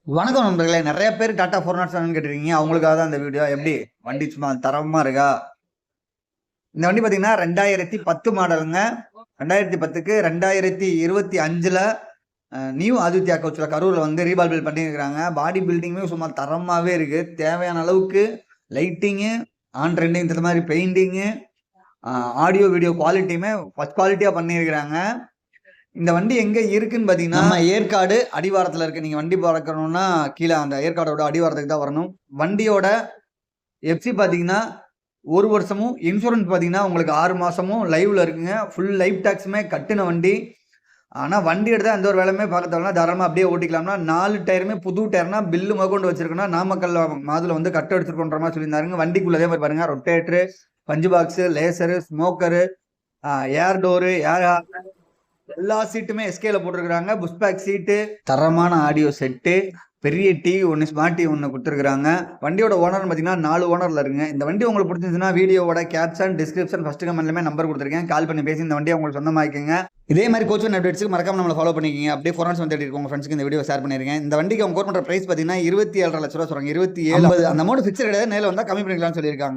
வணக்கம் நண்பர்களே. நிறைய பேர் டாடா 407 கேட்டிருக்கீங்க. அவங்களுக்காக தான் இந்த வீடியோ. எப்படி வண்டி சும்மா தரமா இருக்கா? இந்த வண்டி பார்த்தீங்கன்னா 2010 மாடலுங்க. 2010க்கு 2025ல நியூ ஆதித்யா கோச்ல கரூர்ல வந்து ரீபால் பில்ட் பண்ணியிருக்கிறாங்க. பாடி பில்டிங்குமே சும்மா தரமாவே இருக்கு. தேவையான அளவுக்கு லைட்டிங்கு, ஆன் ட்ரெண்டிங் இந்த மாதிரி பெயிண்டிங்கு, ஆடியோ வீடியோ குவாலிட்டியுமே ஃபர்ஸ்ட் குவாலிட்டியா பண்ணியிருக்கிறாங்க. இந்த வண்டி எங்க இருக்குன்னு பாத்தீங்கன்னா நம்ம ஏற்காடு அடிவாரத்துல இருக்கு. நீங்க வண்டி பார்க்கணும்னா கீழே அந்த ஏற்காடோட அடிவாரத்துக்கு தான் வரணும். வண்டியோட எஃப்சி பாத்தீங்கன்னா 1 வருஷமும், இன்சூரன்ஸ் பாத்தீங்கன்னா உங்களுக்கு 6 மாசமும் லைவ்ல இருக்குங்க. ஃபுல் லைஃப் டாக்ஸுமே கட்டின வண்டி. ஆனா வண்டி எடுத்தா எந்த ஒரு வேலையுமே பார்க்க தேவையில்ல, தாராளமா அப்படியே ஓட்டிக்கலாம்னா 4 டயருமே புது டயர்னா பில்லு முதற்கொண்டு வச்சிருக்கணும். நாமக்கல் மாதுல வந்து கட்டு எடுத்துருக்கோன்ற மாதிரி சொல்லியிருந்தாருங்க. வண்டிக்குள்ள அதே மாதிரி பாருங்க, ரொட்டேட்டரு, பஞ்சு பாக்ஸ், லேசரு, ஸ்மோக்கரு, ஏர் டோரு, ஏர் எல்லா சீட்டுமே எஸ்கேல போட்டிருக்காங்க. புஷ் பேக் சீட்டு, தரமான ஆடியோ செட்டு, பெரிய டிவி ஒன்று, ஸ்மார்ட் டிவி ஒன்று கொடுத்துருக்காங்க. வண்டியோட ஓனர் பார்த்தீங்கன்னா 4 ஓனர்ல இருக்குங்க. இந்த வண்டி உங்களுக்கு பிடிச்சிருந்துச்சுன்னா வீடியோவோட கேப்ஷன், டிஸ்கிரிப்ஷன், ஃபர்ஸ்ட் கமெண்ட்லயுமே நம்பர் கொடுத்துருக்கேன். கால் பண்ணி பேசி இந்த வண்டியை உங்களுக்கு சொந்தமாக்கிங்க. இதே மாதிரி கோச்சிங் அப்டேட்ஸ்க்கு மறக்காம நம்மளை ஃபாலோ பண்ணிக்கிங்க. அப்படியே 4 வந்து உங்க ஃப்ரெண்ட்ஸ்க்கு இந்த வீடியோ ஷேர் பண்ணிருக்கேன். இந்த வண்டிக்கு அவங்க கோட் பண்ற பிரைஸ் பார்த்தீங்கன்னா 27.5 லட்ச ரூபா சொல்றாங்க. 27 அந்த அமௌண்ட் ஃபிக்ஸ்ட் கிடையாது. நேரில் வந்தா கம்மி பண்ணிக்கலாம்னு சொல்லியிருக்காங்க.